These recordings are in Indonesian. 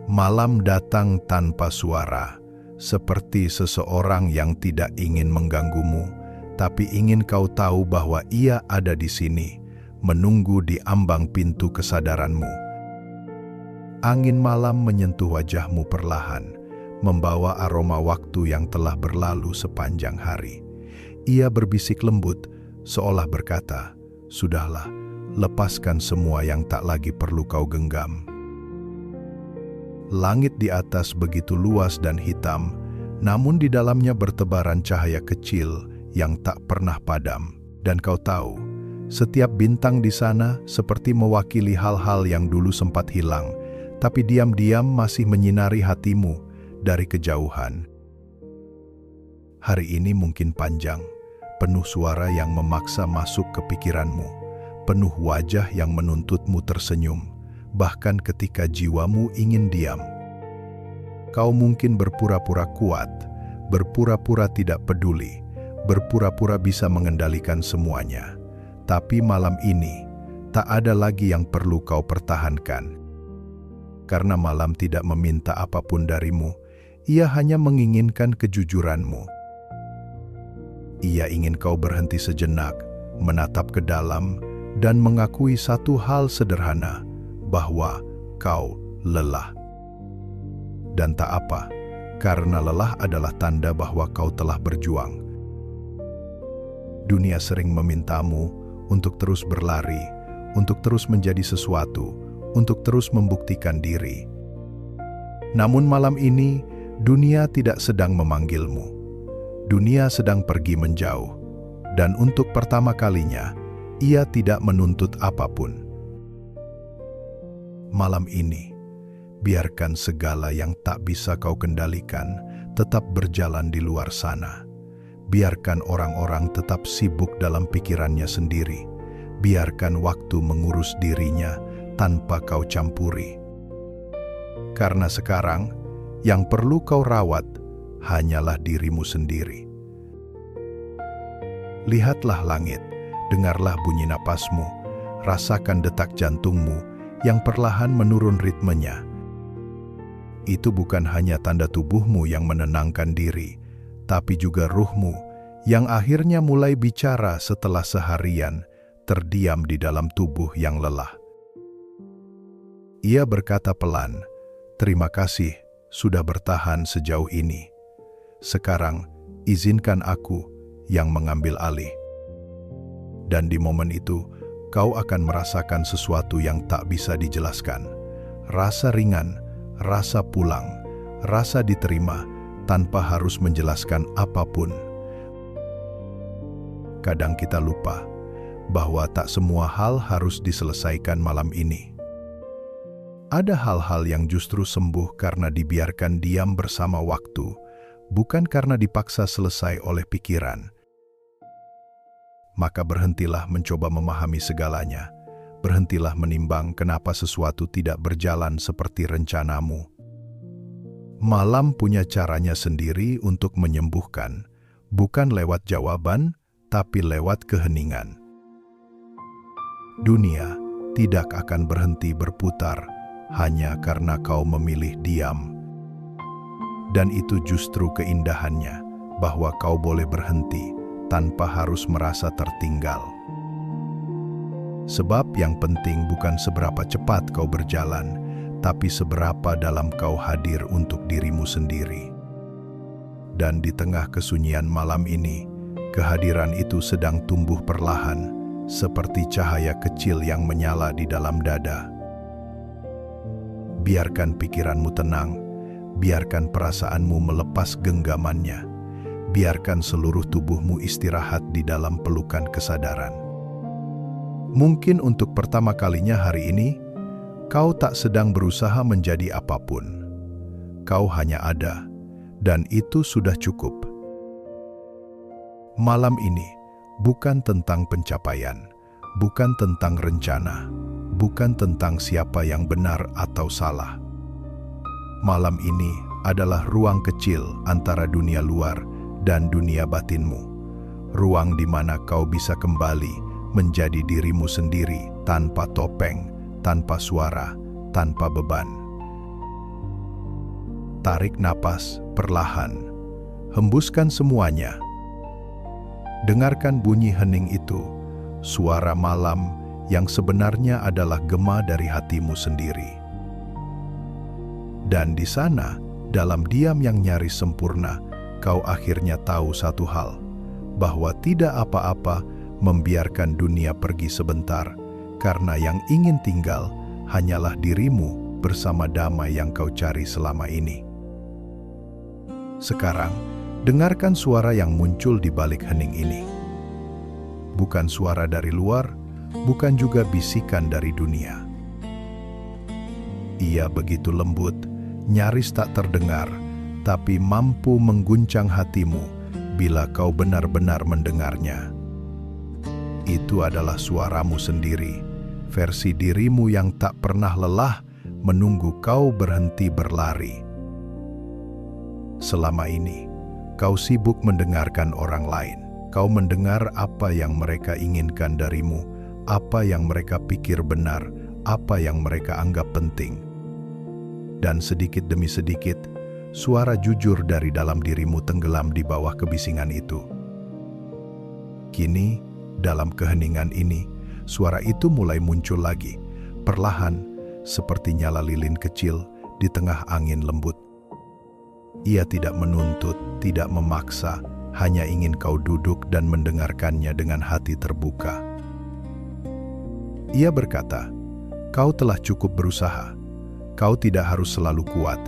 Malam datang tanpa suara, seperti seseorang yang tidak ingin mengganggumu, tapi ingin kau tahu bahwa ia ada di sini, menunggu di ambang pintu kesadaranmu. Angin malam menyentuh wajahmu perlahan, membawa aroma waktu yang telah berlalu sepanjang hari. Ia berbisik lembut, seolah berkata, "Sudahlah, lepaskan semua yang tak lagi perlu kau genggam." Langit di atas begitu luas dan hitam, namun di dalamnya bertebaran cahaya kecil yang tak pernah padam. Dan kau tahu, setiap bintang di sana seperti mewakili hal-hal yang dulu sempat hilang, tapi diam-diam masih menyinari hatimu dari kejauhan. Hari ini mungkin panjang, penuh suara yang memaksa masuk ke pikiranmu, penuh wajah yang menuntutmu tersenyum, bahkan ketika jiwamu ingin diam. Kau mungkin berpura-pura kuat, berpura-pura tidak peduli, berpura-pura bisa mengendalikan semuanya. Tapi malam ini, tak ada lagi yang perlu kau pertahankan. Karena malam tidak meminta apapun darimu, ia hanya menginginkan kejujuranmu. Ia ingin kau berhenti sejenak, menatap ke dalam, dan mengakui satu hal sederhana, bahwa kau lelah. Dan tak apa, karena lelah adalah tanda bahwa kau telah berjuang. Dunia sering memintamu untuk terus berlari, untuk terus menjadi sesuatu, untuk terus membuktikan diri. Namun malam ini, dunia tidak sedang memanggilmu. Dunia sedang pergi menjauh, dan untuk pertama kalinya, ia tidak menuntut apapun. Malam ini, biarkan segala yang tak bisa kau kendalikan tetap berjalan di luar sana. Biarkan orang-orang tetap sibuk dalam pikirannya sendiri. Biarkan waktu mengurus dirinya tanpa kau campuri. Karena sekarang, yang perlu kau rawat hanyalah dirimu sendiri. Lihatlah langit, dengarlah bunyi napasmu, rasakan detak jantungmu yang perlahan menurun ritmenya. Itu bukan hanya tanda tubuhmu yang menenangkan diri, tapi juga ruhmu yang akhirnya mulai bicara setelah seharian terdiam di dalam tubuh yang lelah. Ia berkata pelan, "Terima kasih sudah bertahan sejauh ini. Sekarang izinkan aku yang mengambil alih." Dan di momen itu, kau akan merasakan sesuatu yang tak bisa dijelaskan. Rasa ringan, rasa pulang, rasa diterima tanpa harus menjelaskan apapun. Kadang kita lupa bahwa tak semua hal harus diselesaikan malam ini. Ada hal-hal yang justru sembuh karena dibiarkan diam bersama waktu, bukan karena dipaksa selesai oleh pikiran. Maka berhentilah mencoba memahami segalanya. Berhentilah menimbang kenapa sesuatu tidak berjalan seperti rencanamu. Malam punya caranya sendiri untuk menyembuhkan, bukan lewat jawaban, tapi lewat keheningan. Dunia tidak akan berhenti berputar hanya karena kau memilih diam. Dan itu justru keindahannya, bahwa kau boleh berhenti tanpa harus merasa tertinggal. Sebab yang penting bukan seberapa cepat kau berjalan, tapi seberapa dalam kau hadir untuk dirimu sendiri. Dan di tengah kesunyian malam ini, kehadiran itu sedang tumbuh perlahan, seperti cahaya kecil yang menyala di dalam dada. Biarkan pikiranmu tenang, biarkan perasaanmu melepas genggamannya, biarkan seluruh tubuhmu istirahat di dalam pelukan kesadaran. Mungkin untuk pertama kalinya hari ini, kau tak sedang berusaha menjadi apapun. Kau hanya ada, dan itu sudah cukup. Malam ini bukan tentang pencapaian, bukan tentang rencana, bukan tentang siapa yang benar atau salah. Malam ini adalah ruang kecil antara dunia luar dan dunia batinmu. Ruang di mana kau bisa kembali menjadi dirimu sendiri tanpa topeng, tanpa suara, tanpa beban. Tarik napas perlahan, hembuskan semuanya. Dengarkan bunyi hening itu, suara malam yang sebenarnya adalah gema dari hatimu sendiri. Dan di sana, dalam diam yang nyaris sempurna, kau akhirnya tahu satu hal, bahwa tidak apa-apa membiarkan dunia pergi sebentar, karena yang ingin tinggal hanyalah dirimu bersama damai yang kau cari selama ini. Sekarang, dengarkan suara yang muncul di balik hening ini. Bukan suara dari luar, bukan juga bisikan dari dunia. Ia begitu lembut, nyaris tak terdengar, tapi mampu mengguncang hatimu bila kau benar-benar mendengarnya. Itu adalah suaramu sendiri, versi dirimu yang tak pernah lelah menunggu kau berhenti berlari. Selama ini, kau sibuk mendengarkan orang lain. Kau mendengar apa yang mereka inginkan darimu, apa yang mereka pikir benar, apa yang mereka anggap penting. Dan sedikit demi sedikit, suara jujur dari dalam dirimu tenggelam di bawah kebisingan itu. Kini, dalam keheningan ini, suara itu mulai muncul lagi, perlahan, seperti nyala lilin kecil di tengah angin lembut. Ia tidak menuntut, tidak memaksa, hanya ingin kau duduk dan mendengarkannya dengan hati terbuka. Ia berkata, "Kau telah cukup berusaha. Kau tidak harus selalu kuat,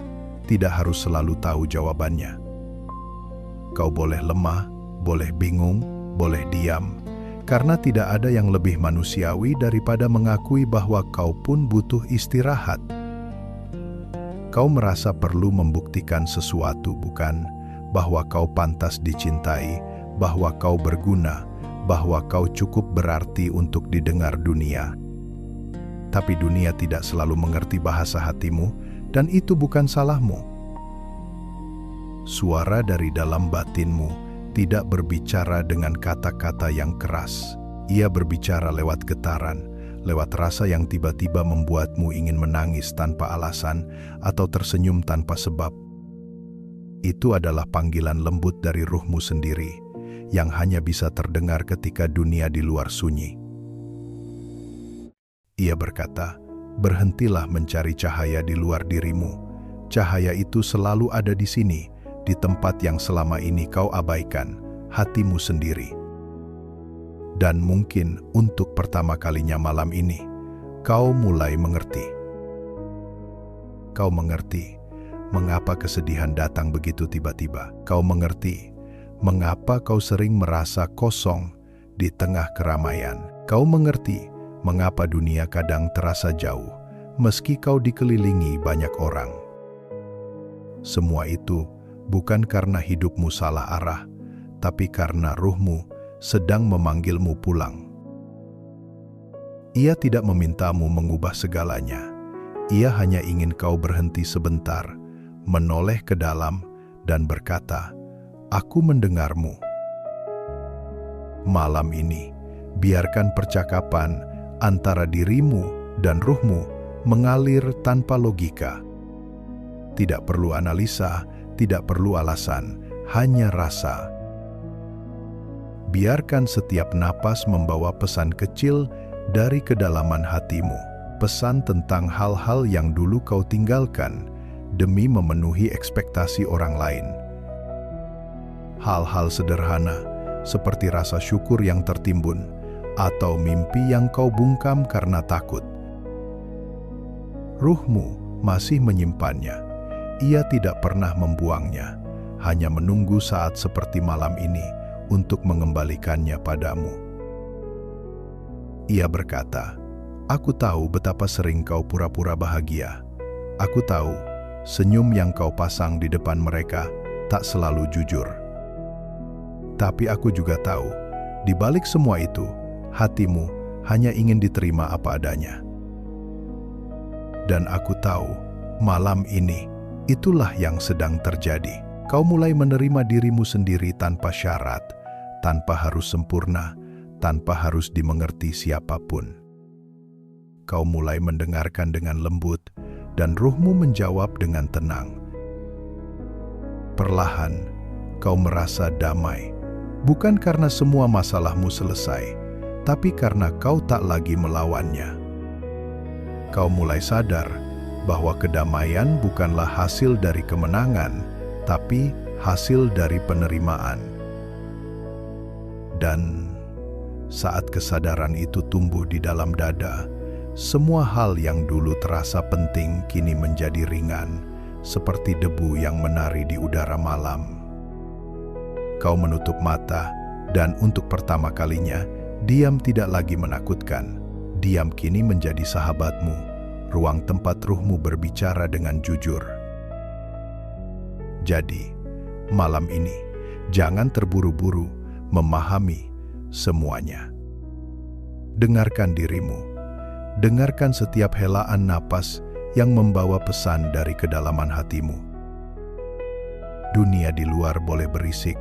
tidak harus selalu tahu jawabannya. Kau boleh lemah, boleh bingung, boleh diam, karena tidak ada yang lebih manusiawi daripada mengakui bahwa kau pun butuh istirahat. Kau merasa perlu membuktikan sesuatu, bukan? Bahwa kau pantas dicintai, bahwa kau berguna, bahwa kau cukup berarti untuk didengar dunia. Tapi dunia tidak selalu mengerti bahasa hatimu, dan itu bukan salahmu. Suara dari dalam batinmu tidak berbicara dengan kata-kata yang keras. Ia berbicara lewat getaran, lewat rasa yang tiba-tiba membuatmu ingin menangis tanpa alasan atau tersenyum tanpa sebab. Itu adalah panggilan lembut dari ruhmu sendiri, yang hanya bisa terdengar ketika dunia di luar sunyi. Ia berkata, "Berhentilah mencari cahaya di luar dirimu. Cahaya itu selalu ada di sini, di tempat yang selama ini kau abaikan, hatimu sendiri." Dan mungkin untuk pertama kalinya malam ini, kau mulai mengerti. Kau mengerti mengapa kesedihan datang begitu tiba-tiba. Kau mengerti mengapa kau sering merasa kosong di tengah keramaian. Kau mengerti mengapa dunia kadang terasa jauh, meski kau dikelilingi banyak orang. Semua itu bukan karena hidupmu salah arah, tapi karena ruhmu sedang memanggilmu pulang. Ia tidak memintamu mengubah segalanya. Ia hanya ingin kau berhenti sebentar, menoleh ke dalam, dan berkata, "Aku mendengarmu." Malam ini, biarkan percakapan antara dirimu dan ruhmu mengalir tanpa logika. Tidak perlu analisa, tidak perlu alasan, hanya rasa. Biarkan setiap napas membawa pesan kecil dari kedalaman hatimu. Pesan tentang hal-hal yang dulu kau tinggalkan demi memenuhi ekspektasi orang lain. Hal-hal sederhana seperti rasa syukur yang tertimbun atau mimpi yang kau bungkam karena takut. Ruhmu masih menyimpannya. Ia tidak pernah membuangnya, hanya menunggu saat seperti malam ini untuk mengembalikannya padamu. Ia berkata, "Aku tahu betapa sering kau pura-pura bahagia. Aku tahu senyum yang kau pasang di depan mereka tak selalu jujur. Tapi aku juga tahu, di balik semua itu, hatimu hanya ingin diterima apa adanya. Dan aku tahu, malam ini, itulah yang sedang terjadi. Kau mulai menerima dirimu sendiri tanpa syarat, tanpa harus sempurna, tanpa harus dimengerti siapapun. kau mulai mendengarkan dengan lembut, dan ruhmu menjawab dengan tenang. Perlahan, kau merasa damai, bukan karena semua masalahmu selesai, tapi karena kau tak lagi melawannya. Kau mulai sadar bahwa kedamaian bukanlah hasil dari kemenangan, tapi hasil dari penerimaan. Dan saat kesadaran itu tumbuh di dalam dada, semua hal yang dulu terasa penting kini menjadi ringan, seperti debu yang menari di udara malam. Kau menutup mata, dan untuk pertama kalinya, diam tidak lagi menakutkan. Diam kini menjadi sahabatmu, ruang tempat ruhmu berbicara dengan jujur. Jadi, malam ini, jangan terburu-buru memahami semuanya. Dengarkan dirimu, dengarkan setiap helaan napas yang membawa pesan dari kedalaman hatimu. Dunia di luar boleh berisik,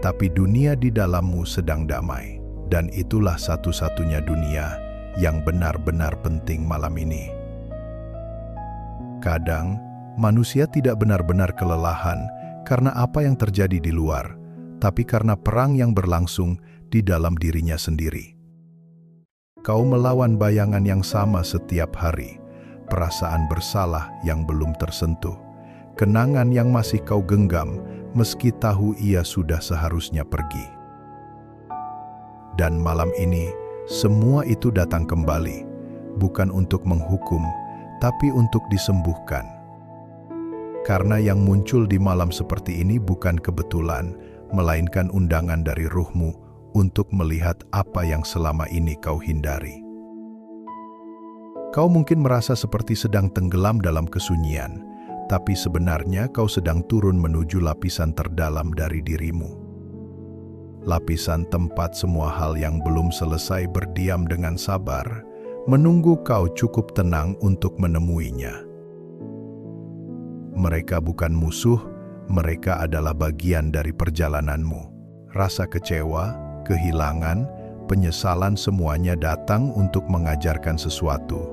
tapi dunia di dalammu sedang damai. Dan itulah satu-satunya dunia yang benar-benar penting malam ini. Kadang, manusia tidak benar-benar kelelahan karena apa yang terjadi di luar, tapi karena perang yang berlangsung di dalam dirinya sendiri. Kau melawan bayangan yang sama setiap hari, perasaan bersalah yang belum tersentuh, kenangan yang masih kau genggam meski tahu ia sudah seharusnya pergi. Dan malam ini, semua itu datang kembali, bukan untuk menghukum, tapi untuk disembuhkan. Karena yang muncul di malam seperti ini bukan kebetulan, melainkan undangan dari ruhmu untuk melihat apa yang selama ini kau hindari. Kau mungkin merasa seperti sedang tenggelam dalam kesunyian, tapi sebenarnya kau sedang turun menuju lapisan terdalam dari dirimu. Lapisan tempat semua hal yang belum selesai berdiam dengan sabar, menunggu kau cukup tenang untuk menemuinya. Mereka bukan musuh, mereka adalah bagian dari perjalananmu. Rasa kecewa, kehilangan, penyesalan semuanya datang untuk mengajarkan sesuatu.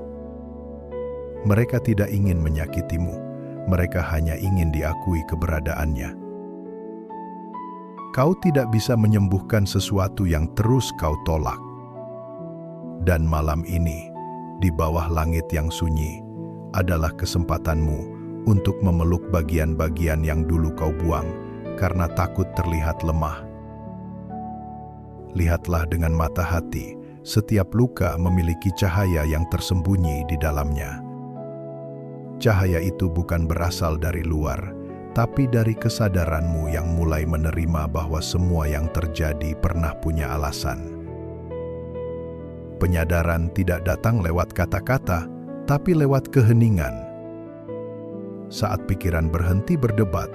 Mereka tidak ingin menyakitimu, mereka hanya ingin diakui keberadaannya. Kau tidak bisa menyembuhkan sesuatu yang terus kau tolak. Dan malam ini, di bawah langit yang sunyi, adalah kesempatanmu untuk memeluk bagian-bagian yang dulu kau buang karena takut terlihat lemah. Lihatlah dengan mata hati, setiap luka memiliki cahaya yang tersembunyi di dalamnya. Cahaya itu bukan berasal dari luar, tapi dari kesadaranmu yang mulai menerima bahwa semua yang terjadi pernah punya alasan. Penyadaran tidak datang lewat kata-kata, tapi lewat keheningan. Saat pikiran berhenti berdebat,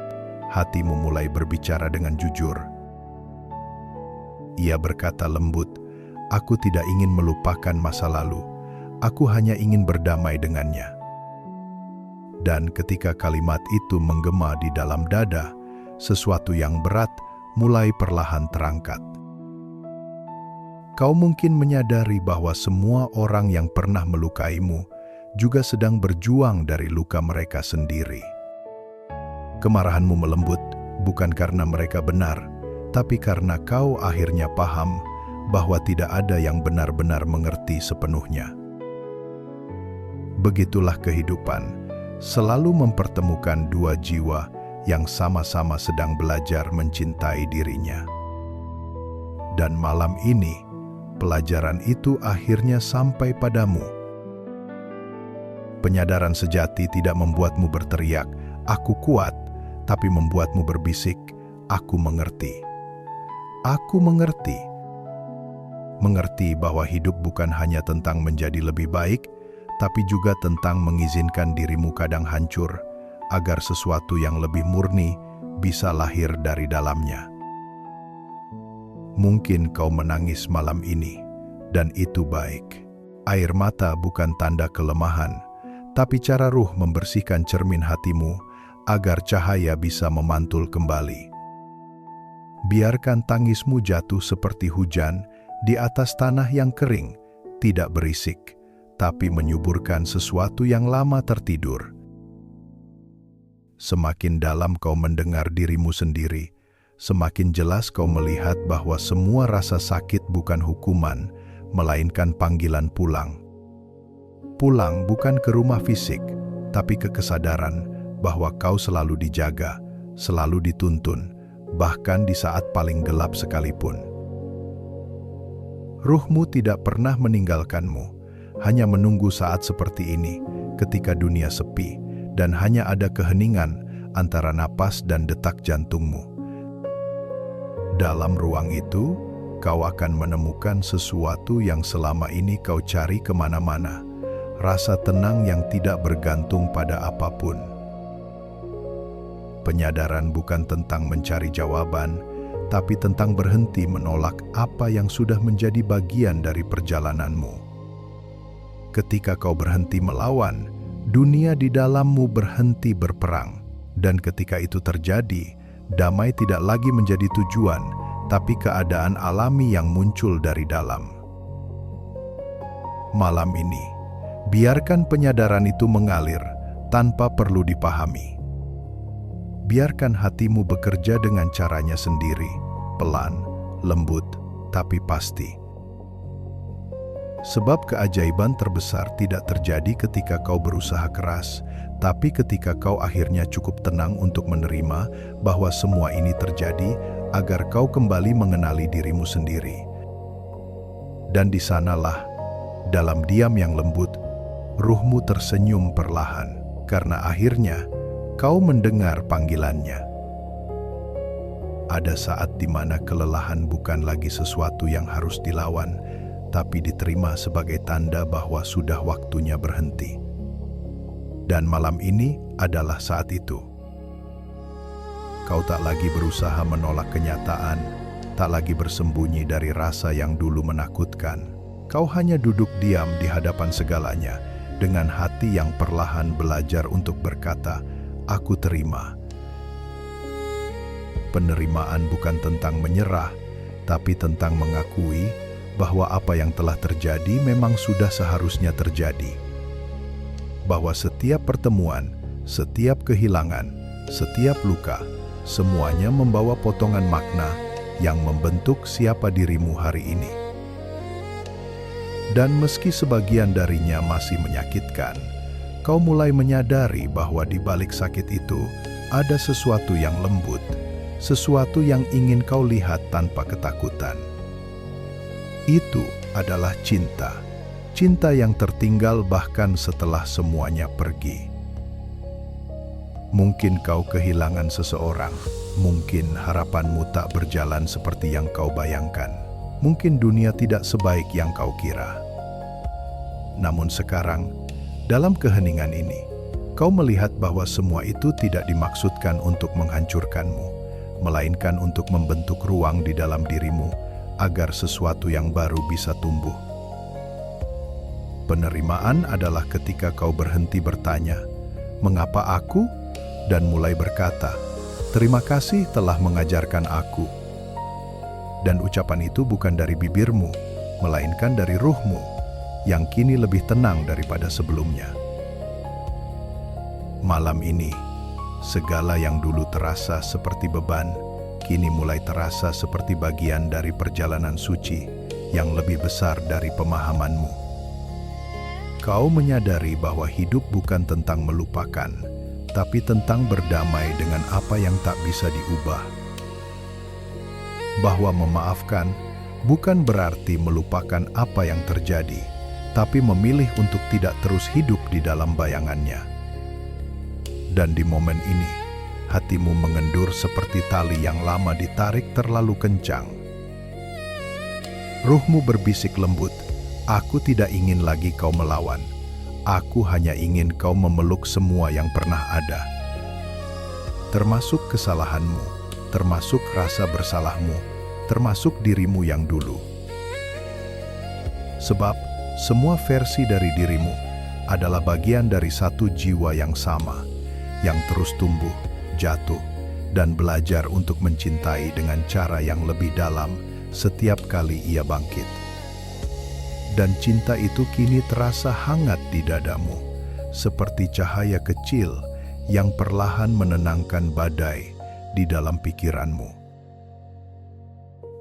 hatimu mulai berbicara dengan jujur. Ia berkata lembut, "Aku tidak ingin melupakan masa lalu, aku hanya ingin berdamai dengannya." Dan ketika kalimat itu menggema di dalam dada, sesuatu yang berat mulai perlahan terangkat. Kau mungkin menyadari bahwa semua orang yang pernah melukaimu juga sedang berjuang dari luka mereka sendiri. Kemarahanmu melembut bukan karena mereka benar, tapi karena kau akhirnya paham bahwa tidak ada yang benar-benar mengerti sepenuhnya. Begitulah kehidupan. Selalu mempertemukan dua jiwa yang sama-sama sedang belajar mencintai dirinya. Dan malam ini, pelajaran itu akhirnya sampai padamu. Penyadaran sejati tidak membuatmu berteriak, "Aku kuat," tapi membuatmu berbisik, "Aku mengerti." Aku mengerti. Mengerti bahwa hidup bukan hanya tentang menjadi lebih baik, tapi juga tentang mengizinkan dirimu kadang hancur, agar sesuatu yang lebih murni bisa lahir dari dalamnya. Mungkin kau menangis malam ini, dan itu baik. Air mata bukan tanda kelemahan, tapi cara ruh membersihkan cermin hatimu, agar cahaya bisa memantul kembali. Biarkan tangismu jatuh seperti hujan di atas tanah yang kering, tidak berisik, tapi menyuburkan sesuatu yang lama tertidur. Semakin dalam kau mendengar dirimu sendiri, semakin jelas kau melihat bahwa semua rasa sakit bukan hukuman, melainkan panggilan pulang. Pulang bukan ke rumah fisik, tapi ke kesadaran bahwa kau selalu dijaga, selalu dituntun, bahkan di saat paling gelap sekalipun. Ruhmu tidak pernah meninggalkanmu, hanya menunggu saat seperti ini, ketika dunia sepi, dan hanya ada keheningan antara napas dan detak jantungmu. Dalam ruang itu, kau akan menemukan sesuatu yang selama ini kau cari kemana-mana, rasa tenang yang tidak bergantung pada apapun. Penyadaran bukan tentang mencari jawaban, tapi tentang berhenti menolak apa yang sudah menjadi bagian dari perjalananmu. Ketika kau berhenti melawan, dunia di dalammu berhenti berperang, dan ketika itu terjadi, damai tidak lagi menjadi tujuan, tapi keadaan alami yang muncul dari dalam. Malam ini, biarkan penyadaran itu mengalir tanpa perlu dipahami. Biarkan hatimu bekerja dengan caranya sendiri, pelan, lembut, tapi pasti. Sebab keajaiban terbesar tidak terjadi ketika kau berusaha keras, tapi ketika kau akhirnya cukup tenang untuk menerima bahwa semua ini terjadi agar kau kembali mengenali dirimu sendiri. Dan di sanalah, dalam diam yang lembut, ruhmu tersenyum perlahan, karena akhirnya kau mendengar panggilannya. Ada saat di mana kelelahan bukan lagi sesuatu yang harus dilawan, tapi diterima sebagai tanda bahwa sudah waktunya berhenti. Dan malam ini adalah saat itu. Kau tak lagi berusaha menolak kenyataan, tak lagi bersembunyi dari rasa yang dulu menakutkan. Kau hanya duduk diam di hadapan segalanya, dengan hati yang perlahan belajar untuk berkata, "Aku terima." Penerimaan bukan tentang menyerah, tapi tentang mengakui bahwa apa yang telah terjadi memang sudah seharusnya terjadi. Bahwa setiap pertemuan, setiap kehilangan, setiap luka, semuanya membawa potongan makna yang membentuk siapa dirimu hari ini. Dan meski sebagian darinya masih menyakitkan, kau mulai menyadari bahwa di balik sakit itu ada sesuatu yang lembut, sesuatu yang ingin kau lihat tanpa ketakutan. Itu adalah cinta. Cinta yang tertinggal bahkan setelah semuanya pergi. Mungkin kau kehilangan seseorang. Mungkin harapanmu tak berjalan seperti yang kau bayangkan. Mungkin dunia tidak sebaik yang kau kira. Namun sekarang, dalam keheningan ini, kau melihat bahwa semua itu tidak dimaksudkan untuk menghancurkanmu, melainkan untuk membentuk ruang di dalam dirimu agar sesuatu yang baru bisa tumbuh. Penerimaan adalah ketika kau berhenti bertanya, "Mengapa aku?" dan mulai berkata, "Terima kasih telah mengajarkan aku." Dan ucapan itu bukan dari bibirmu, melainkan dari ruhmu, yang kini lebih tenang daripada sebelumnya. Malam ini, segala yang dulu terasa seperti beban, kini mulai terasa seperti bagian dari perjalanan suci yang lebih besar dari pemahamanmu. Kau menyadari bahwa hidup bukan tentang melupakan, tapi tentang berdamai dengan apa yang tak bisa diubah. Bahwa memaafkan bukan berarti melupakan apa yang terjadi, tapi memilih untuk tidak terus hidup di dalam bayangannya. Dan di momen ini, hatimu mengendur seperti tali yang lama ditarik terlalu kencang. Ruhmu berbisik lembut, "Aku tidak ingin lagi kau melawan. Aku hanya ingin kau memeluk semua yang pernah ada. Termasuk kesalahanmu, termasuk rasa bersalahmu, termasuk dirimu yang dulu. Sebab semua versi dari dirimu adalah bagian dari satu jiwa yang sama, yang terus tumbuh, jatuh, dan belajar untuk mencintai dengan cara yang lebih dalam setiap kali ia bangkit. dan cinta itu kini terasa hangat di dadamu, seperti cahaya kecil yang perlahan menenangkan badai di dalam pikiranmu.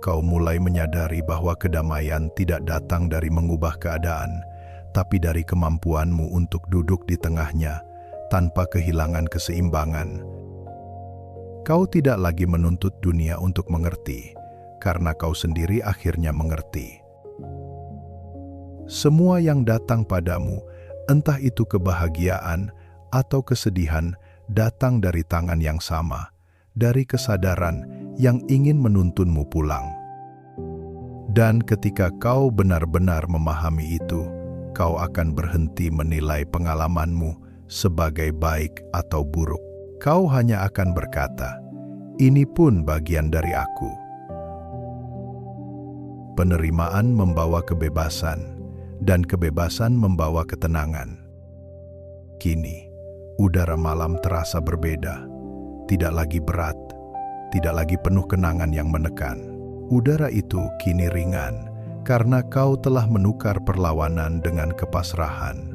Kau mulai menyadari bahwa kedamaian tidak datang dari mengubah keadaan, tapi dari kemampuanmu untuk duduk di tengahnya tanpa kehilangan keseimbangan. Kau tidak lagi menuntut dunia untuk mengerti, karena kau sendiri akhirnya mengerti. Semua yang datang padamu, entah itu kebahagiaan atau kesedihan, datang dari tangan yang sama, dari kesadaran yang ingin menuntunmu pulang. Dan ketika kau benar-benar memahami itu, kau akan berhenti menilai pengalamanmu sebagai baik atau buruk. Kau hanya akan berkata, "Ini pun bagian dari aku." Penerimaan membawa kebebasan, dan kebebasan membawa ketenangan. Kini, udara malam terasa berbeda, tidak lagi berat, tidak lagi penuh kenangan yang menekan. Udara itu kini ringan, karena kau telah menukar perlawanan dengan kepasrahan.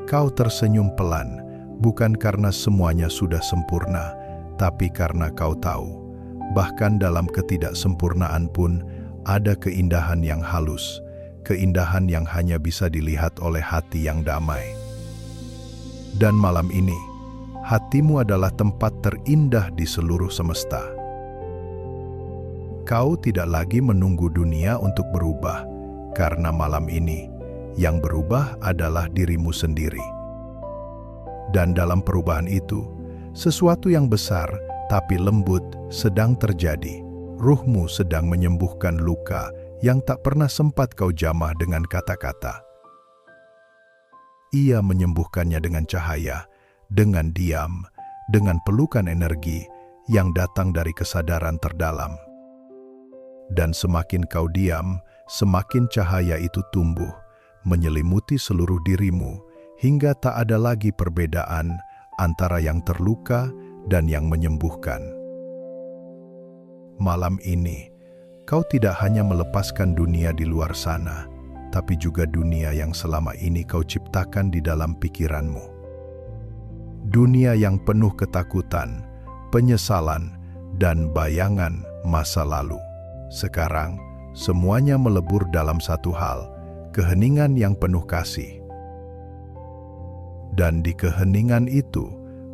Kau tersenyum pelan, bukan karena semuanya sudah sempurna, tapi karena kau tahu, bahkan dalam ketidaksempurnaan pun ada keindahan yang halus, keindahan yang hanya bisa dilihat oleh hati yang damai. Dan malam ini, hatimu adalah tempat terindah di seluruh semesta. Kau tidak lagi menunggu dunia untuk berubah, karena malam ini, yang berubah adalah dirimu sendiri. Dan dalam perubahan itu, sesuatu yang besar tapi lembut sedang terjadi. Ruhmu sedang menyembuhkan luka yang tak pernah sempat kau jamah dengan kata-kata. Ia menyembuhkannya dengan cahaya, dengan diam, dengan pelukan energi yang datang dari kesadaran terdalam. Dan semakin kau diam, semakin cahaya itu tumbuh, menyelimuti seluruh dirimu, hingga tak ada lagi perbedaan antara yang terluka dan yang menyembuhkan. Malam ini, kau tidak hanya melepaskan dunia di luar sana, tapi juga dunia yang selama ini kau ciptakan di dalam pikiranmu. Dunia yang penuh ketakutan, penyesalan, dan bayangan masa lalu. Sekarang, semuanya melebur dalam satu hal, keheningan yang penuh kasih. Dan di keheningan itu,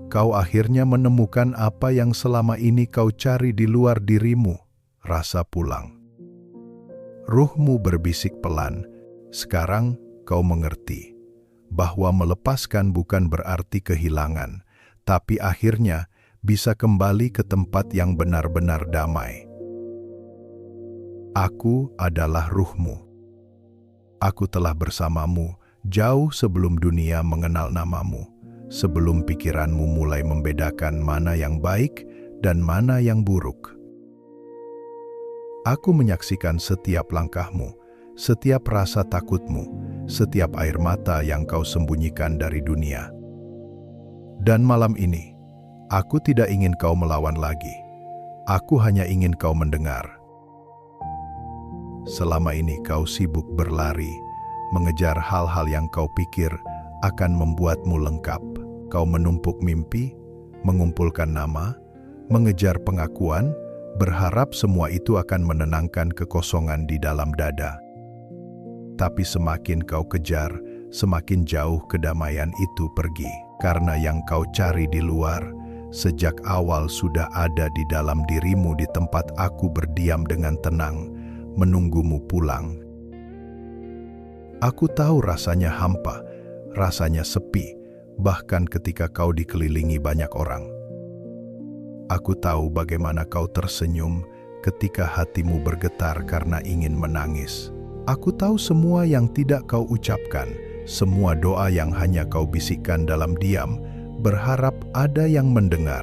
kau akhirnya menemukan apa yang selama ini kau cari di luar dirimu, rasa pulang. Ruhmu berbisik pelan, sekarang kau mengerti bahwa melepaskan bukan berarti kehilangan, tapi akhirnya bisa kembali ke tempat yang benar-benar damai. Aku adalah ruhmu. Aku telah bersamamu jauh sebelum dunia mengenal namamu, sebelum pikiranmu mulai membedakan mana yang baik dan mana yang buruk. Aku menyaksikan setiap langkahmu, setiap rasa takutmu, setiap air mata yang kau sembunyikan dari dunia. Dan malam ini, aku tidak ingin kau melawan lagi. Aku hanya ingin kau mendengar. Selama ini kau sibuk berlari, mengejar hal-hal yang kau pikir akan membuatmu lengkap. Kau menumpuk mimpi, mengumpulkan nama, mengejar pengakuan, berharap semua itu akan menenangkan kekosongan di dalam dada. Tapi semakin kau kejar, semakin jauh kedamaian itu pergi. Karena yang kau cari di luar, sejak awal sudah ada di dalam dirimu di tempat aku berdiam dengan tenang, menunggumu pulang. Aku tahu rasanya hampa, rasanya sepi, bahkan ketika kau dikelilingi banyak orang. Aku tahu bagaimana kau tersenyum ketika hatimu bergetar karena ingin menangis. Aku tahu semua yang tidak kau ucapkan, semua doa yang hanya kau bisikkan dalam diam, berharap ada yang mendengar.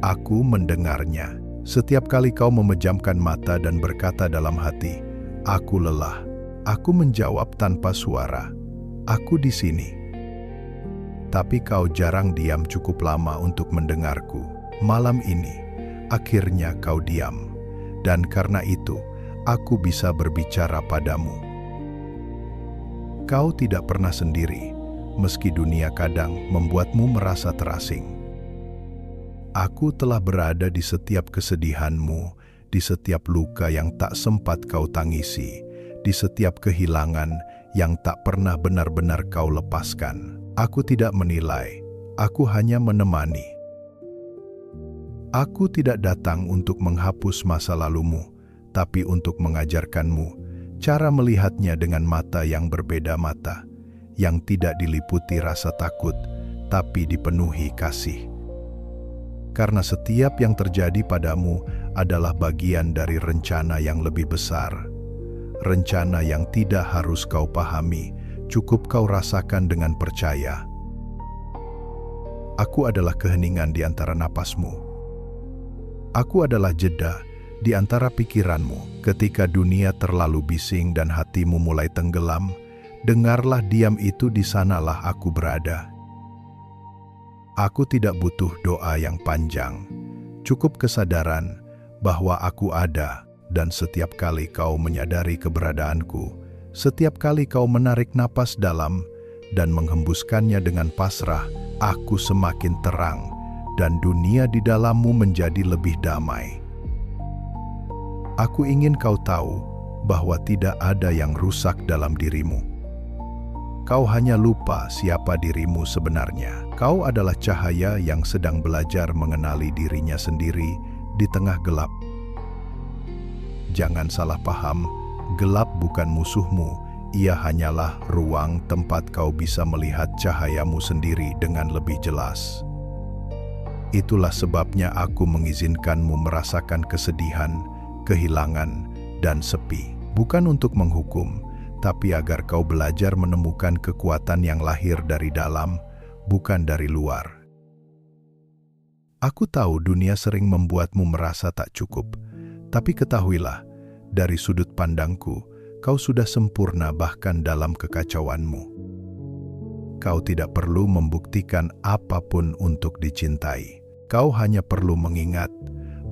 Aku mendengarnya. Setiap kali kau memejamkan mata dan berkata dalam hati, "Aku lelah." Aku menjawab tanpa suara, "Aku di sini." Tapi kau jarang diam cukup lama untuk mendengarku. Malam ini, akhirnya kau diam. Dan karena itu, aku bisa berbicara padamu. Kau tidak pernah sendiri, meski dunia kadang membuatmu merasa terasing. Aku telah berada di setiap kesedihanmu, di setiap luka yang tak sempat kau tangisi, di setiap kehilangan yang tak pernah benar-benar kau lepaskan. Aku tidak menilai, aku hanya menemani. Aku tidak datang untuk menghapus masa lalumu, tapi untuk mengajarkanmu cara melihatnya dengan mata yang berbeda, mata yang tidak diliputi rasa takut, tapi dipenuhi kasih. Karena setiap yang terjadi padamu adalah bagian dari rencana yang lebih besar. Rencana yang tidak harus kau pahami, cukup kau rasakan dengan percaya. Aku adalah keheningan di antara napasmu. Aku adalah jeda di antara pikiranmu. Ketika dunia terlalu bising dan hatimu mulai tenggelam, dengarlah diam itu, di sanalah aku berada. Aku tidak butuh doa yang panjang, cukup kesadaran bahwa aku ada, dan setiap kali kau menyadari keberadaanku, setiap kali kau menarik napas dalam dan menghembuskannya dengan pasrah, aku semakin terang, dan dunia di dalammu menjadi lebih damai. Aku ingin kau tahu bahwa tidak ada yang rusak dalam dirimu. Kau hanya lupa siapa dirimu sebenarnya. Kau adalah cahaya yang sedang belajar mengenali dirinya sendiri di tengah gelap. Jangan salah paham, gelap bukan musuhmu. Ia hanyalah ruang tempat kau bisa melihat cahayamu sendiri dengan lebih jelas. Itulah sebabnya aku mengizinkanmu merasakan kesedihan, kehilangan, dan sepi. Bukan untuk menghukum, tapi agar kau belajar menemukan kekuatan yang lahir dari dalam, bukan dari luar. Aku tahu dunia sering membuatmu merasa tak cukup, tapi ketahuilah, dari sudut pandangku, kau sudah sempurna bahkan dalam kekacauanmu. Kau tidak perlu membuktikan apapun untuk dicintai. Kau hanya perlu mengingat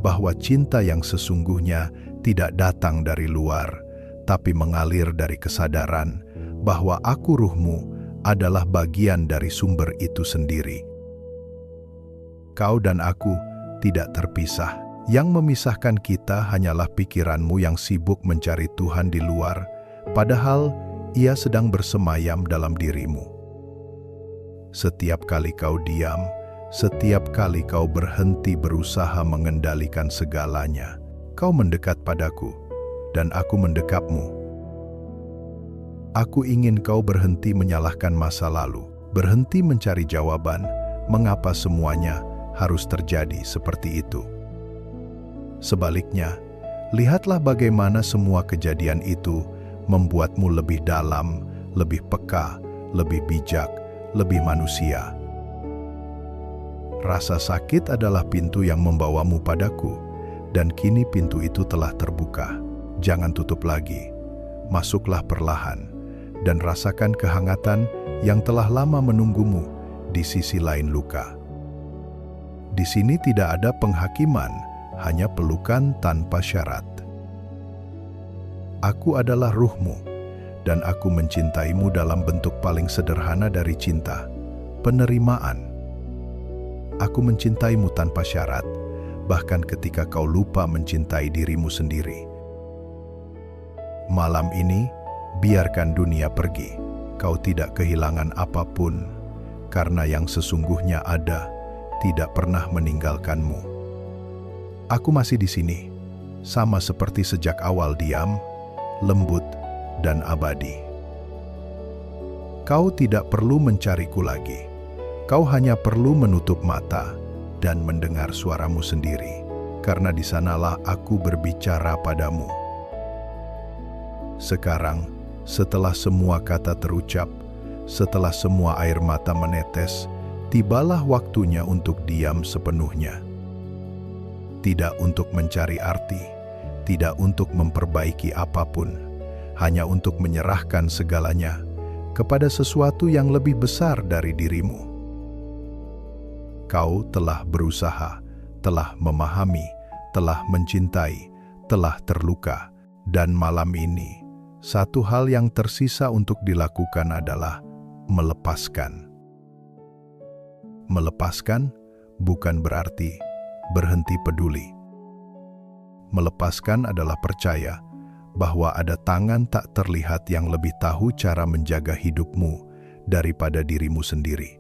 bahwa cinta yang sesungguhnya tidak datang dari luar, tapi mengalir dari kesadaran bahwa aku, ruhmu, adalah bagian dari sumber itu sendiri. Kau dan aku tidak terpisah. Yang memisahkan kita hanyalah pikiranmu yang sibuk mencari Tuhan di luar, padahal Ia sedang bersemayam dalam dirimu. Setiap kali kau diam, setiap kali kau berhenti berusaha mengendalikan segalanya, kau mendekat padaku, dan aku mendekapmu. Aku ingin kau berhenti menyalahkan masa lalu, berhenti mencari jawaban mengapa semuanya harus terjadi seperti itu. Sebaliknya, lihatlah bagaimana semua kejadian itu membuatmu lebih dalam, lebih peka, lebih bijak, lebih manusia. Rasa sakit adalah pintu yang membawamu padaku, dan kini pintu itu telah terbuka. Jangan tutup lagi. Masuklah perlahan, dan rasakan kehangatan yang telah lama menunggumu di sisi lain luka. Di sini tidak ada penghakiman, hanya pelukan tanpa syarat. Aku adalah ruhmu, dan aku mencintaimu dalam bentuk paling sederhana dari cinta, penerimaan. Aku mencintaimu tanpa syarat, bahkan ketika kau lupa mencintai dirimu sendiri. Malam ini, biarkan dunia pergi. Kau tidak kehilangan apapun, karena yang sesungguhnya ada tidak pernah meninggalkanmu. Aku masih di sini, sama seperti sejak awal, diam, lembut, dan abadi. Kau tidak perlu mencariku lagi. Kau hanya perlu menutup mata dan mendengar suaramu sendiri, karena di sanalah aku berbicara padamu. Sekarang, setelah semua kata terucap, setelah semua air mata menetes, tibalah waktunya untuk diam sepenuhnya. Tidak untuk mencari arti, tidak untuk memperbaiki apapun, hanya untuk menyerahkan segalanya kepada sesuatu yang lebih besar dari dirimu. Kau telah berusaha, telah memahami, telah mencintai, telah terluka, Dan malam ini, satu hal yang tersisa untuk dilakukan adalah melepaskan. Melepaskan bukan berarti berhenti peduli. Melepaskan adalah percaya bahwa ada tangan tak terlihat yang lebih tahu cara menjaga hidupmu daripada dirimu sendiri.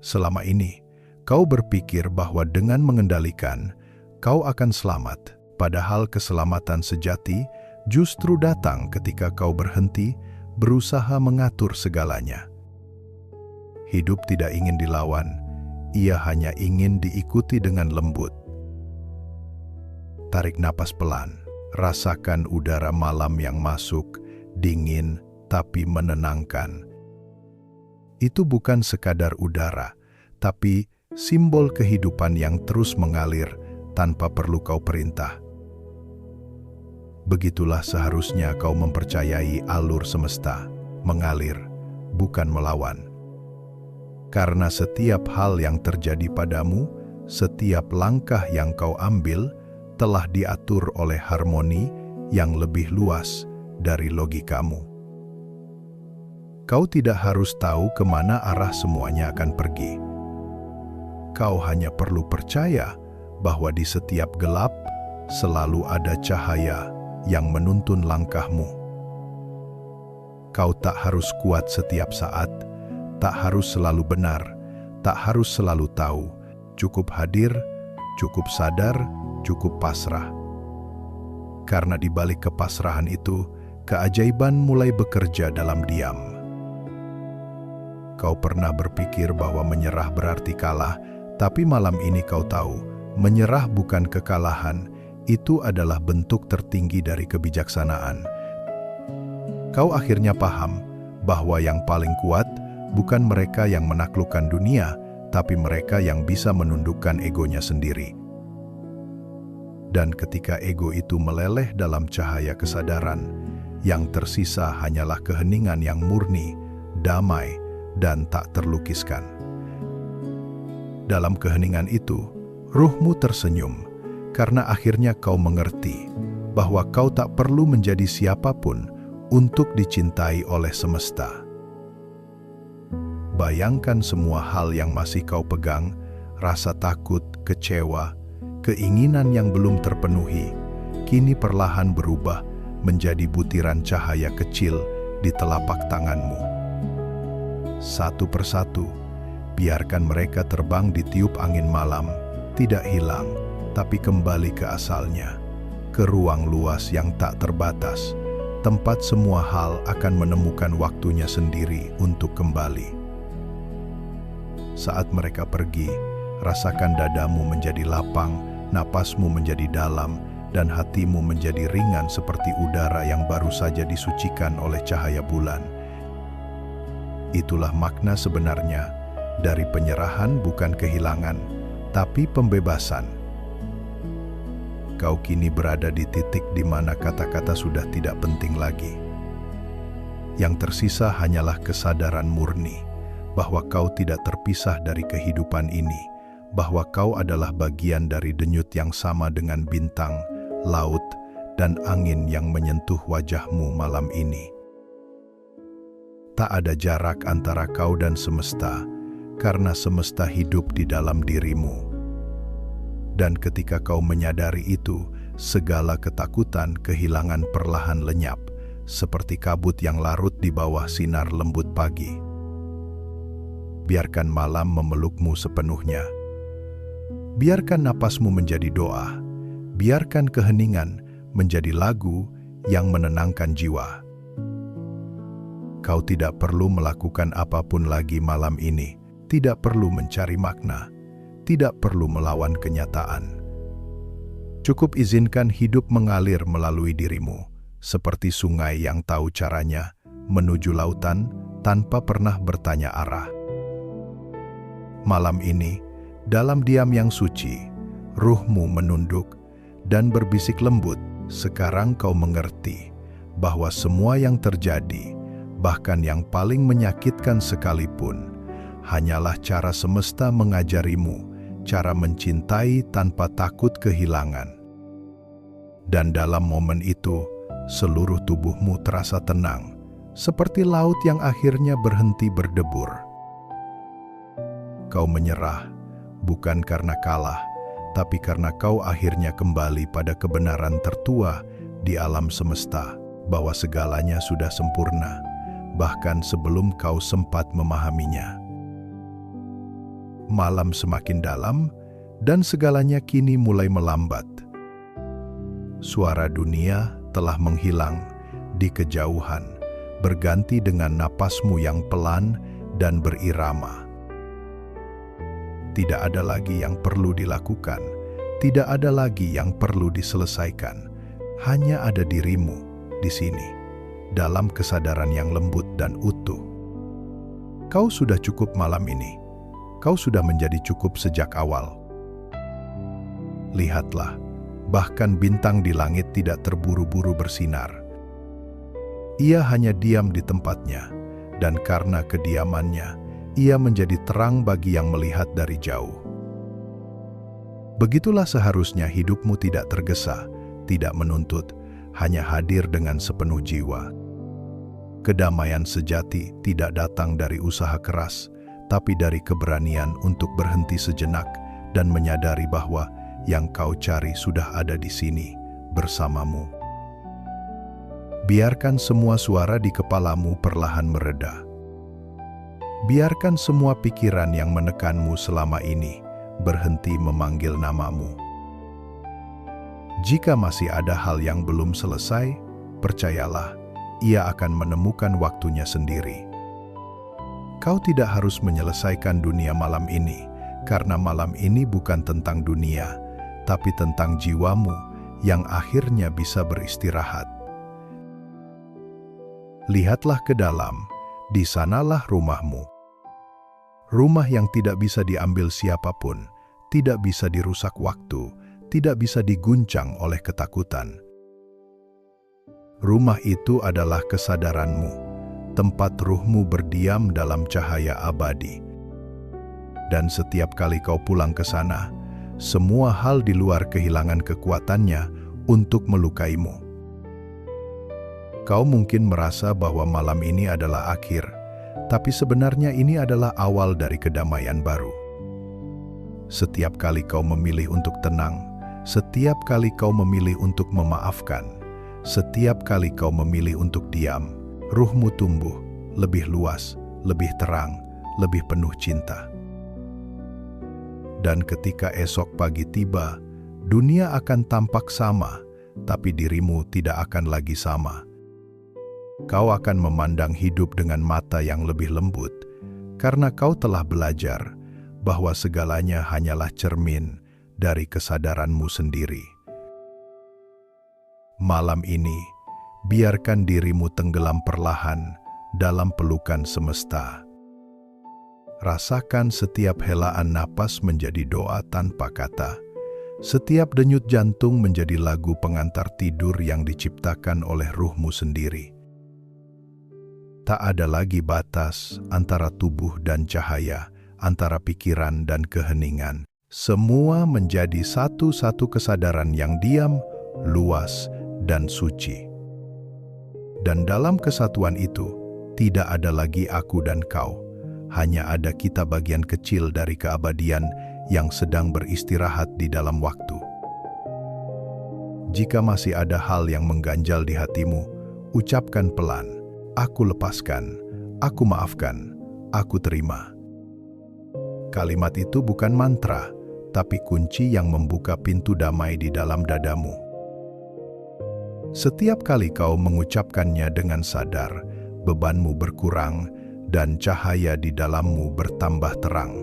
Selama ini, kau berpikir bahwa dengan mengendalikan, kau akan selamat, padahal keselamatan sejati justru datang ketika kau berhenti berusaha mengatur segalanya. Hidup tidak ingin dilawan, ia hanya ingin diikuti dengan lembut. Tarik napas pelan, rasakan udara malam yang masuk, dingin tapi menenangkan. Itu bukan sekadar udara, tapi simbol kehidupan yang terus mengalir tanpa perlu kau perintah. Begitulah seharusnya kau mempercayai alur semesta, mengalir, bukan melawan. Karena setiap hal yang terjadi padamu, setiap langkah yang kau ambil, telah diatur oleh harmoni yang lebih luas dari logikamu. Kau tidak harus tahu kemana arah semuanya akan pergi. Kau hanya perlu percaya bahwa di setiap gelap selalu ada cahaya yang menuntun langkahmu. Kau tak harus kuat setiap saat, tak harus selalu benar, tak harus selalu tahu, cukup hadir, cukup sadar, cukup pasrah. Karena di balik kepasrahan itu, keajaiban mulai bekerja dalam diam. Kau pernah berpikir bahwa menyerah berarti kalah, tapi malam ini kau tahu, menyerah bukan kekalahan, itu adalah bentuk tertinggi dari kebijaksanaan. Kau akhirnya paham bahwa yang paling kuat bukan mereka yang menaklukkan dunia, tapi mereka yang bisa menundukkan egonya sendiri. Dan ketika ego itu meleleh dalam cahaya kesadaran, yang tersisa hanyalah keheningan yang murni, damai, dan tak terlukiskan. Dalam keheningan itu, ruhmu tersenyum, karena akhirnya kau mengerti bahwa kau tak perlu menjadi siapapun untuk dicintai oleh semesta. Bayangkan semua hal yang masih kau pegang, rasa takut, kecewa, keinginan yang belum terpenuhi, kini perlahan berubah menjadi butiran cahaya kecil di telapak tanganmu. Satu persatu, biarkan mereka terbang di tiup angin malam, tidak hilang, tapi kembali ke asalnya, ke ruang luas yang tak terbatas, tempat semua hal akan menemukan waktunya sendiri untuk kembali. Saat mereka pergi, rasakan dadamu menjadi lapang, napasmu menjadi dalam, dan hatimu menjadi ringan seperti udara yang baru saja disucikan oleh cahaya bulan. Itulah makna sebenarnya dari penyerahan, bukan kehilangan, tapi pembebasan. Kau kini berada di titik di mana kata-kata sudah tidak penting lagi. Yang tersisa hanyalah kesadaran murni bahwa kau tidak terpisah dari kehidupan ini, bahwa kau adalah bagian dari denyut yang sama dengan bintang, laut, dan angin yang menyentuh wajahmu malam ini. Tak ada jarak antara kau dan semesta, karena semesta hidup di dalam dirimu. Dan ketika kau menyadari itu, segala ketakutan, kehilangan perlahan lenyap, seperti kabut yang larut di bawah sinar lembut pagi. Biarkan malam memelukmu sepenuhnya. Biarkan napasmu menjadi doa. Biarkan keheningan menjadi lagu yang menenangkan jiwa. Kau tidak perlu melakukan apapun lagi malam ini, tidak perlu mencari makna, tidak perlu melawan kenyataan. Cukup izinkan hidup mengalir melalui dirimu, seperti sungai yang tahu caranya menuju lautan tanpa pernah bertanya arah. Malam ini, dalam diam yang suci, ruhmu menunduk dan berbisik lembut. Sekarang kau mengerti bahwa semua yang terjadi, bahkan yang paling menyakitkan sekalipun, hanyalah cara semesta mengajarimu cara mencintai tanpa takut kehilangan. Dan dalam momen itu, seluruh tubuhmu terasa tenang, seperti laut yang akhirnya berhenti berdebur. Kau menyerah, bukan karena kalah, tapi karena kau akhirnya kembali pada kebenaran tertua di alam semesta, bahwa segalanya sudah sempurna, bahkan sebelum kau sempat memahaminya. Malam semakin dalam, dan segalanya kini mulai melambat. Suara dunia telah menghilang di kejauhan, berganti dengan napasmu yang pelan dan berirama. Tidak ada lagi yang perlu dilakukan, tidak ada lagi yang perlu diselesaikan. Hanya ada dirimu di sini, dalam kesadaran yang lembut dan utuh. Kau sudah cukup malam ini. Kau sudah menjadi cukup sejak awal. Lihatlah, bahkan bintang di langit tidak terburu-buru bersinar. Ia hanya diam di tempatnya, dan karena kediamannya, ia menjadi terang bagi yang melihat dari jauh. Begitulah seharusnya hidupmu tidak tergesa, tidak menuntut, hanya hadir dengan sepenuh jiwa. Kedamaian sejati tidak datang dari usaha keras, tapi dari keberanian untuk berhenti sejenak dan menyadari bahwa yang kau cari sudah ada di sini, bersamamu. Biarkan semua suara di kepalamu perlahan mereda. Biarkan semua pikiran yang menekanmu selama ini berhenti memanggil namamu. Jika masih ada hal yang belum selesai, percayalah, ia akan menemukan waktunya sendiri. Kau tidak harus menyelesaikan dunia malam ini, karena malam ini bukan tentang dunia, tapi tentang jiwamu yang akhirnya bisa beristirahat. Lihatlah ke dalam, di sanalah rumahmu. Rumah yang tidak bisa diambil siapapun, tidak bisa dirusak waktu, tidak bisa diguncang oleh ketakutan. Rumah itu adalah kesadaranmu, tempat ruhmu berdiam dalam cahaya abadi. Dan setiap kali kau pulang ke sana, semua hal di luar kehilangan kekuatannya untuk melukaimu. Kau mungkin merasa bahwa malam ini adalah akhir, tapi sebenarnya ini adalah awal dari kedamaian baru. Setiap kali kau memilih untuk tenang, setiap kali kau memilih untuk memaafkan, setiap kali kau memilih untuk diam, ruhmu tumbuh lebih luas, lebih terang, lebih penuh cinta. Dan ketika esok pagi tiba, dunia akan tampak sama, tapi dirimu tidak akan lagi sama. Kau akan memandang hidup dengan mata yang lebih lembut, karena kau telah belajar bahwa segalanya hanyalah cermin dari kesadaranmu sendiri. Malam ini, biarkan dirimu tenggelam perlahan dalam pelukan semesta. Rasakan setiap helaan napas menjadi doa tanpa kata. Setiap denyut jantung menjadi lagu pengantar tidur yang diciptakan oleh ruhmu sendiri. Tak ada lagi batas antara tubuh dan cahaya, antara pikiran dan keheningan. Semua menjadi satu-satu kesadaran yang diam, luas, dan suci. Dan dalam kesatuan itu, tidak ada lagi aku dan kau. Hanya ada kita bagian kecil dari keabadian yang sedang beristirahat di dalam waktu. Jika masih ada hal yang mengganjal di hatimu, ucapkan pelan, aku lepaskan, aku maafkan, aku terima. Kalimat itu bukan mantra, tapi kunci yang membuka pintu damai di dalam dadamu. Setiap kali kau mengucapkannya dengan sadar, bebanmu berkurang dan cahaya di dalammu bertambah terang.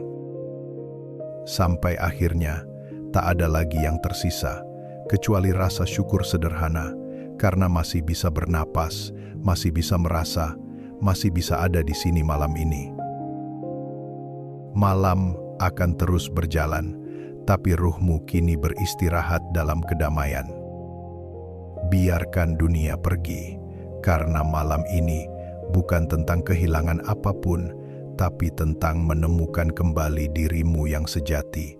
Sampai akhirnya, tak ada lagi yang tersisa, kecuali rasa syukur sederhana, karena masih bisa bernapas, masih bisa merasa, masih bisa ada di sini malam ini. Malam akan terus berjalan, tapi ruhmu kini beristirahat dalam kedamaian. Biarkan dunia pergi, karena malam ini bukan tentang kehilangan apapun, tapi tentang menemukan kembali dirimu yang sejati.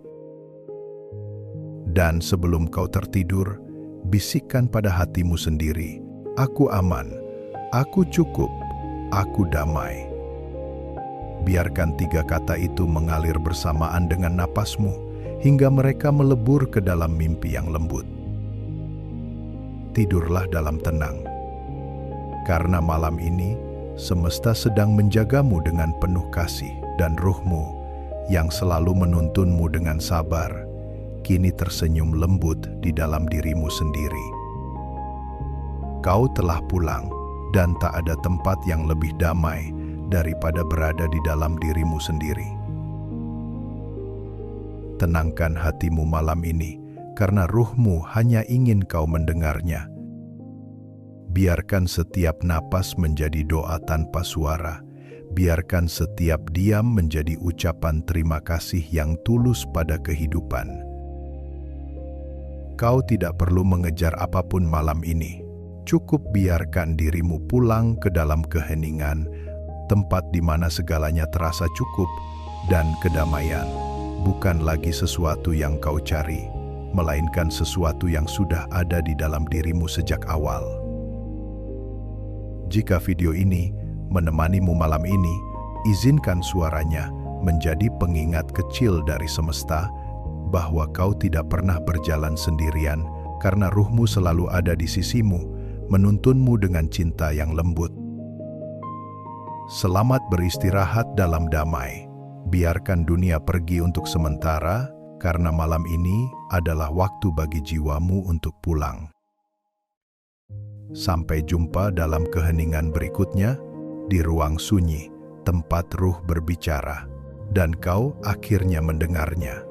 Dan sebelum kau tertidur, Bisikkan pada hatimu sendiri, "Aku aman, aku cukup, aku damai." Biarkan 3 kata itu mengalir bersamaan dengan napasmu hingga mereka melebur ke dalam mimpi yang lembut. Tidurlah dalam tenang. Karena malam ini, semesta sedang menjagamu dengan penuh kasih, dan ruhmu yang selalu menuntunmu dengan sabar, kini tersenyum lembut di dalam dirimu sendiri. Kau telah pulang, dan tak ada tempat yang lebih damai daripada berada di dalam dirimu sendiri. Tenangkan hatimu malam ini, karena ruhmu hanya ingin kau mendengarnya. Biarkan setiap napas menjadi doa tanpa suara. Biarkan setiap diam menjadi ucapan terima kasih yang tulus pada kehidupan. Kau tidak perlu mengejar apapun malam ini. Cukup biarkan dirimu pulang ke dalam keheningan, tempat di mana segalanya terasa cukup, dan kedamaian bukan lagi sesuatu yang kau cari, melainkan sesuatu yang sudah ada di dalam dirimu sejak awal. Jika video ini menemanimu malam ini, izinkan suaranya menjadi pengingat kecil dari semesta bahwa kau tidak pernah berjalan sendirian, karena ruhmu selalu ada di sisimu, menuntunmu dengan cinta yang lembut. Selamat beristirahat dalam damai. Biarkan dunia pergi untuk sementara, karena malam ini adalah waktu bagi jiwamu untuk pulang. Sampai jumpa dalam keheningan berikutnya, di ruang sunyi, tempat ruh berbicara, dan kau akhirnya mendengarnya.